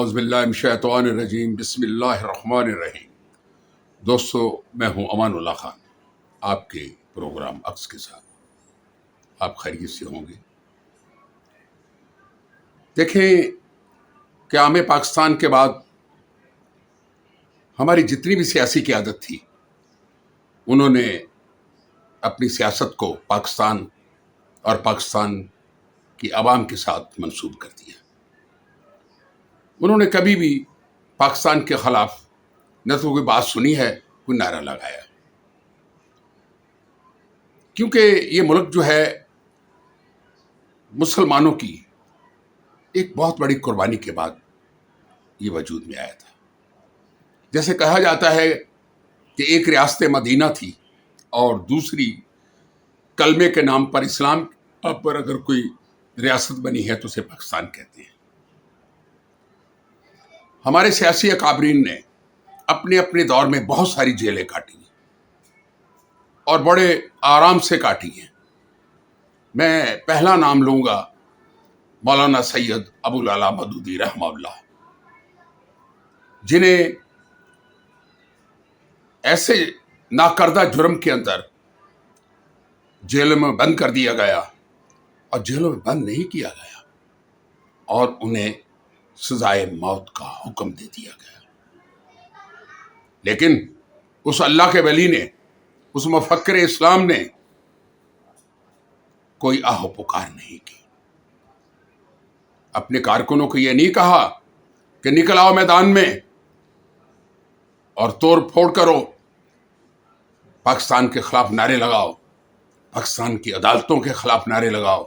اعوذ باللہ من الشیطان الرجیم بسم اللہ الرحمن الرحیم۔ دوستو، میں ہوں امان اللہ خان، آپ کے پروگرام عکس کے ساتھ۔ آپ خیریت سے ہوں گے؟ دیکھیں، قیام پاکستان کے بعد ہماری جتنی بھی سیاسی قیادت تھی، انہوں نے اپنی سیاست کو پاکستان اور پاکستان کی عوام کے ساتھ منسوب کر دیا۔ انہوں نے کبھی بھی پاکستان کے خلاف نہ تو کوئی بات سنی ہے، کوئی نعرہ لگایا، کیونکہ یہ ملک جو ہے مسلمانوں کی ایک بہت بڑی قربانی کے بعد یہ وجود میں آیا تھا۔ جیسے کہا جاتا ہے کہ ایک ریاست مدینہ تھی اور دوسری کلمے کے نام پر، اسلام پر اگر کوئی ریاست بنی ہے تو اسے پاکستان کہتے ہیں۔ ہمارے سیاسی اکابرین نے اپنے اپنے دور میں بہت ساری جیلیں کاٹی ہیں اور بڑے آرام سے کاٹی ہیں۔ میں پہلا نام لوں گا مولانا سید ابو العلا مودودی رحمہ اللہ، جنہیں ایسے ناکردہ جرم کے اندر جیلوں میں بند کر دیا گیا، اور جیلوں میں بند نہیں کیا گیا، اور انہیں سزائے موت کا حکم دے دیا گیا۔ لیکن اس اللہ کے ولی نے، اس مفکر اسلام نے کوئی آہ و پکار نہیں کی۔ اپنے کارکنوں کو یہ نہیں کہا کہ نکل آؤ میدان میں اور توڑ پھوڑ کرو، پاکستان کے خلاف نعرے لگاؤ، پاکستان کی عدالتوں کے خلاف نعرے لگاؤ،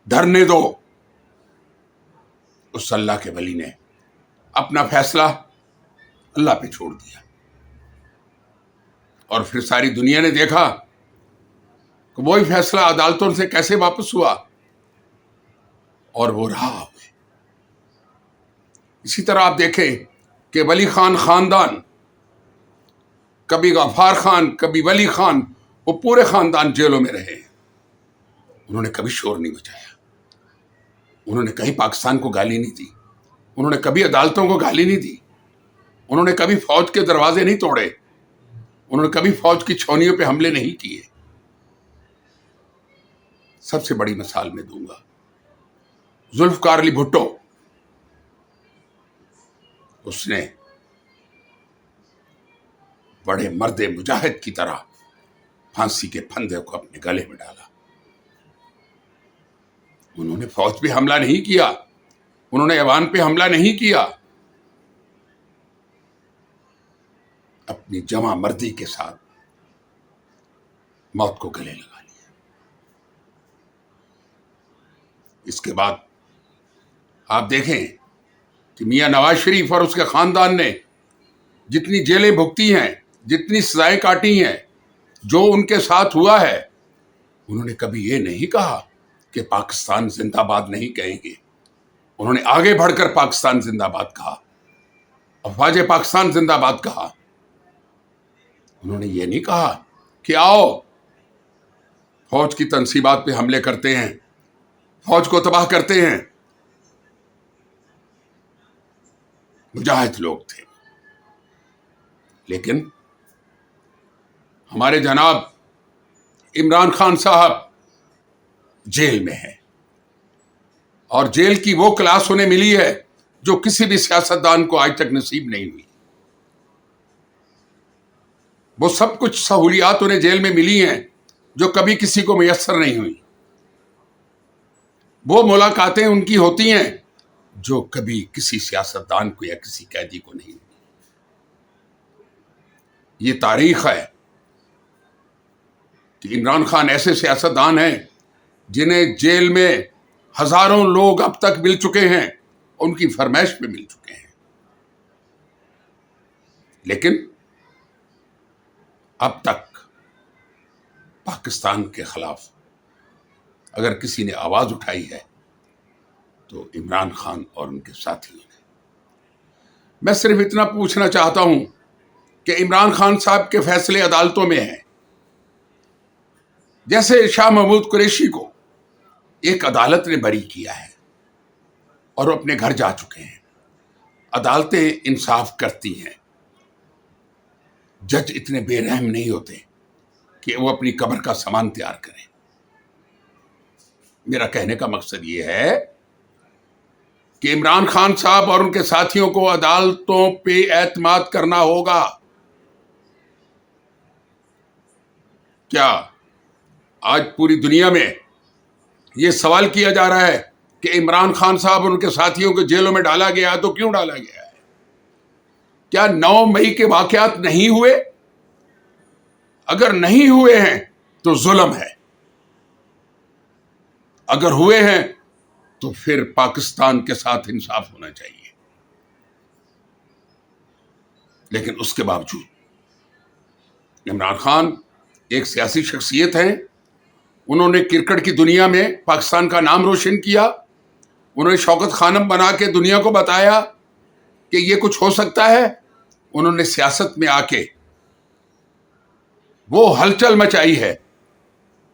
دھرنے دو۔ اس اللہ کے ولی نے اپنا فیصلہ اللہ پہ چھوڑ دیا، اور پھر ساری دنیا نے دیکھا کہ وہی فیصلہ عدالتوں سے کیسے واپس ہوا، اور وہ رہا ہوئے۔ اسی طرح آپ دیکھیں کہ ولی خان خاندان، کبھی غفار خان، کبھی ولی خان، وہ پورے خاندان جیلوں میں رہے۔ انہوں نے کبھی شور نہیں مچایا، انہوں نے کہیں پاکستان کو گالی نہیں دی، انہوں نے کبھی عدالتوں کو گالی نہیں دی، انہوں نے کبھی فوج کے دروازے نہیں توڑے، انہوں نے کبھی فوج کی چھاؤنیوں پہ حملے نہیں کیے۔ سب سے بڑی مثال میں دوں گا ذوالفقار علی بھٹو۔ اس نے بڑے مرد مجاہد کی طرح پھانسی کے پھندے کو اپنے گلے میں ڈالا۔ انہوں نے فوج پہ حملہ نہیں کیا، انہوں نے ایوان پہ حملہ نہیں کیا، اپنی جمع مردی کے ساتھ موت کو گلے لگا لیا۔ اس کے بعد آپ دیکھیں کہ میاں نواز شریف اور اس کے خاندان نے جتنی جیلیں بھگتی ہیں، جتنی سزائیں کاٹی ہیں، جو ان کے ساتھ ہوا ہے، انہوں نے کبھی یہ نہیں کہا کہ پاکستان زندہ باد نہیں کہیں گے۔ انہوں نے آگے بڑھ کر پاکستان زندہ باد کہا، افواج پاکستان زندہ باد کہا۔ انہوں نے یہ نہیں کہا کہ آؤ فوج کی تنصیبات پہ حملے کرتے ہیں، فوج کو تباہ کرتے ہیں۔ مجاہد لوگ تھے، لیکن ہمارے جناب عمران خان صاحب جیل میں ہیں، اور جیل کی وہ کلاس انہیں ملی ہے جو کسی بھی سیاستدان کو آج تک نصیب نہیں ہوئی۔ وہ سب کچھ سہولیات انہیں جیل میں ملی ہیں جو کبھی کسی کو میسر نہیں ہوئی۔ وہ ملاقاتیں ان کی ہوتی ہیں جو کبھی کسی سیاستدان کو یا کسی قیدی کو نہیں ہوئی۔ یہ تاریخ ہے کہ عمران خان ایسے سیاستدان ہیں جنہیں جیل میں ہزاروں لوگ اب تک مل چکے ہیں، ان کی فرمائش پہ مل چکے ہیں، لیکن اب تک پاکستان کے خلاف اگر کسی نے آواز اٹھائی ہے تو عمران خان اور ان کے ساتھیوں نے۔ میں صرف اتنا پوچھنا چاہتا ہوں کہ عمران خان صاحب کے فیصلے عدالتوں میں ہیں۔ جیسے شاہ محمود قریشی کو ایک عدالت نے بری کیا ہے اور وہ اپنے گھر جا چکے ہیں، عدالتیں انصاف کرتی ہیں، جج اتنے بے رحم نہیں ہوتے کہ وہ اپنی قبر کا سامان تیار کریں۔ میرا کہنے کا مقصد یہ ہے کہ عمران خان صاحب اور ان کے ساتھیوں کو عدالتوں پہ اعتماد کرنا ہوگا۔ کیا آج پوری دنیا میں یہ سوال کیا جا رہا ہے کہ عمران خان صاحب اور ان کے ساتھیوں کو جیلوں میں ڈالا گیا تو کیوں ڈالا گیا ہے؟ کیا 9 مئی کے واقعات نہیں ہوئے؟ اگر نہیں ہوئے ہیں تو ظلم ہے، اگر ہوئے ہیں تو پھر پاکستان کے ساتھ انصاف ہونا چاہیے۔ لیکن اس کے باوجود عمران خان ایک سیاسی شخصیت ہیں، انہوں نے کرکٹ کی دنیا میں پاکستان کا نام روشن کیا، انہوں نے شوکت خانم بنا کے دنیا کو بتایا کہ یہ کچھ ہو سکتا ہے۔ انہوں نے سیاست میں آ کے وہ ہلچل مچائی ہے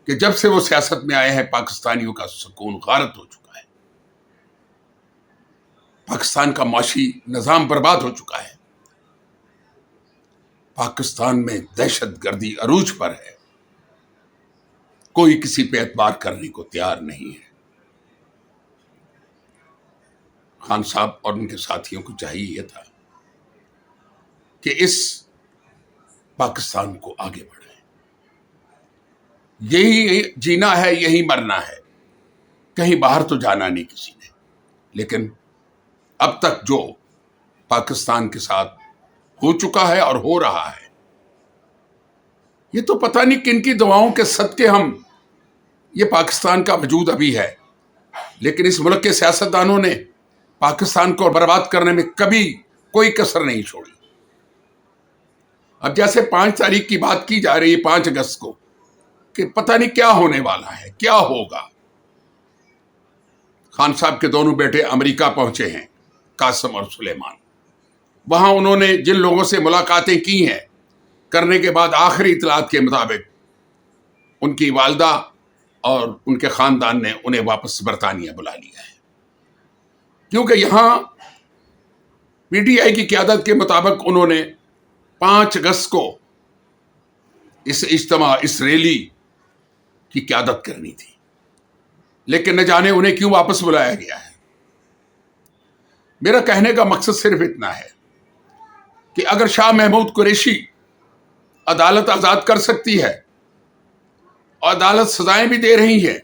کہ جب سے وہ سیاست میں آئے ہیں پاکستانیوں کا سکون غارت ہو چکا ہے، پاکستان کا معاشی نظام برباد ہو چکا ہے، پاکستان میں دہشت گردی عروج پر ہے، کوئی کسی پہ اعتبار کرنے کو تیار نہیں ہے۔ خان صاحب اور ان کے ساتھیوں کو چاہیے یہ تھا کہ اس پاکستان کو آگے بڑھائیں، یہی جینا ہے، یہی مرنا ہے، کہیں باہر تو جانا نہیں کسی نے۔ لیکن اب تک جو پاکستان کے ساتھ ہو چکا ہے اور ہو رہا ہے، یہ تو پتہ نہیں کن کی دعاؤں کے صدقے ہم یہ پاکستان کا وجود ابھی ہے، لیکن اس ملک کے سیاستدانوں نے پاکستان کو برباد کرنے میں کبھی کوئی کسر نہیں چھوڑی۔ اب جیسے 5 تاریخ کی بات کی جا رہی ہے، 5 اگست کو، کہ پتہ نہیں کیا ہونے والا ہے، کیا ہوگا۔ خان صاحب کے دونوں بیٹے امریکہ پہنچے ہیں، قاسم اور سلیمان۔ وہاں انہوں نے جن لوگوں سے ملاقاتیں کی ہیں، کرنے کے بعد آخری اطلاعات کے مطابق ان کی والدہ اور ان کے خاندان نے انہیں واپس برطانیہ بلا لیا ہے، کیونکہ یہاں پی ٹی آئی کی قیادت کے مطابق انہوں نے 5 اگست کو اس اجتماع، اس ریلی کی قیادت کرنی تھی، لیکن نہ جانے انہیں کیوں واپس بلایا گیا ہے۔ میرا کہنے کا مقصد صرف اتنا ہے کہ اگر شاہ محمود قریشی عدالت آزاد کر سکتی ہے اور عدالت سزائیں بھی دے رہی ہے،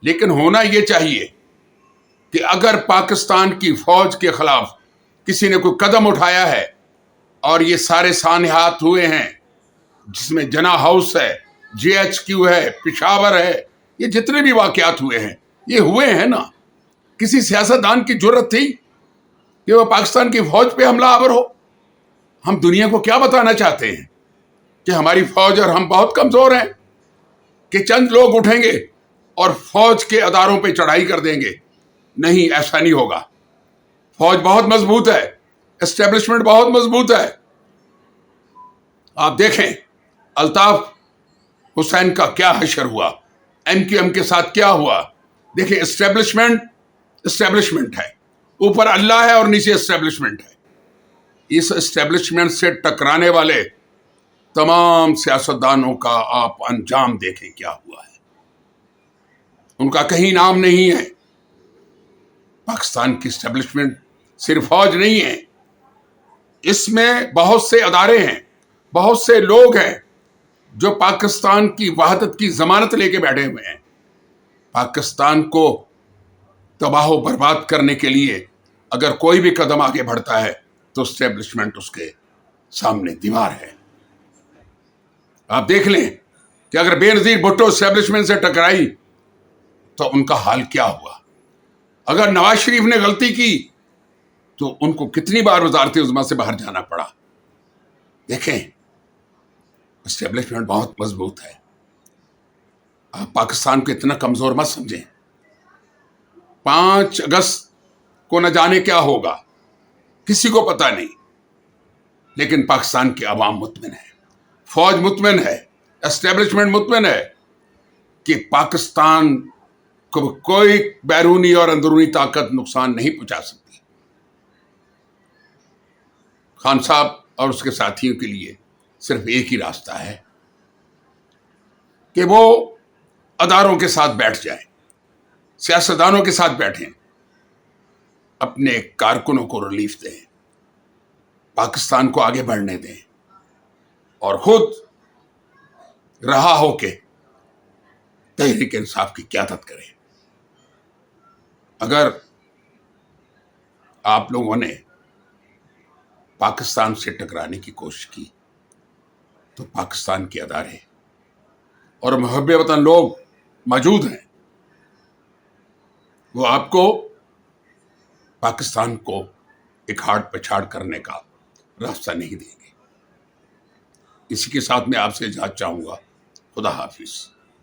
لیکن ہونا یہ چاہیے کہ اگر پاکستان کی فوج کے خلاف کسی نے کوئی قدم اٹھایا ہے، اور یہ سارے سانحات ہوئے ہیں جس میں جناح ہاؤس ہے، جے ایچ کیو ہے، پشاور ہے، یہ جتنے بھی واقعات ہوئے ہیں، یہ ہوئے ہیں نا۔ کسی سیاستدان کی جرت تھی کہ وہ پاکستان کی فوج پہ حملہ آور ہو؟ ہم دنیا کو کیا بتانا چاہتے ہیں کہ ہماری فوج اور ہم بہت کمزور ہیں، کہ چند لوگ اٹھیں گے اور فوج کے اداروں پہ چڑھائی کر دیں گے؟ نہیں، ایسا نہیں ہوگا۔ فوج بہت مضبوط ہے، اسٹیبلشمنٹ بہت مضبوط ہے۔ آپ دیکھیں الطاف حسین کا کیا حشر ہوا، ایم کیو ایم کے ساتھ کیا ہوا۔ دیکھیں اسٹیبلشمنٹ ہے، اوپر اللہ ہے اور نیچے اسٹیبلشمنٹ ہے۔ اس اسٹیبلشمنٹ سے ٹکرانے والے تمام سیاستدانوں کا آپ انجام دیکھیں کیا ہوا ہے، ان کا کہیں نام نہیں ہے۔ پاکستان کی اسٹیبلشمنٹ صرف فوج نہیں ہے، اس میں بہت سے ادارے ہیں، بہت سے لوگ ہیں جو پاکستان کی وحدت کی ضمانت لے کے بیٹھے ہوئے ہیں۔ پاکستان کو تباہ و برباد کرنے کے لیے اگر کوئی بھی قدم آگے بڑھتا ہے تو اسٹیبلشمنٹ اس کے سامنے دیوار ہے۔ آپ دیکھ لیں کہ اگر بے نظیر بھٹو اسٹیبلشمنٹ سے ٹکرائی تو ان کا حال کیا ہوا۔ اگر نواز شریف نے غلطی کی تو ان کو کتنی بار وزارت عظمیٰ سے باہر جانا پڑا۔ دیکھیں اسٹیبلشمنٹ بہت مضبوط ہے، آپ پاکستان کو اتنا کمزور مت سمجھیں۔ 5 اگست کو نہ جانے کیا ہوگا، کسی کو پتہ نہیں، لیکن پاکستان کی عوام مطمئن ہے، فوج مطمئن ہے، اسٹیبلشمنٹ مطمئن ہے کہ پاکستان کو کوئی بیرونی اور اندرونی طاقت نقصان نہیں پہنچا سکتی۔ خان صاحب اور اس کے ساتھیوں کے لیے صرف ایک ہی راستہ ہے کہ وہ اداروں کے ساتھ بیٹھ جائیں، سیاستدانوں کے ساتھ بیٹھیں، اپنے کارکنوں کو ریلیف دیں، پاکستان کو آگے بڑھنے دیں، اور خود رہا ہو کے تحریک انصاف کی قیادت کریں۔ اگر آپ لوگوں نے پاکستان سے ٹکرانے کی کوشش کی تو پاکستان کے ادارے اور محب وطن لوگ موجود ہیں، وہ آپ کو پاکستان کو اکھاڑ پچھاڑ کرنے کا راستہ نہیں دیں گے۔ اسی کے ساتھ میں آپ سے اجازت چاہوں گا۔ خدا حافظ۔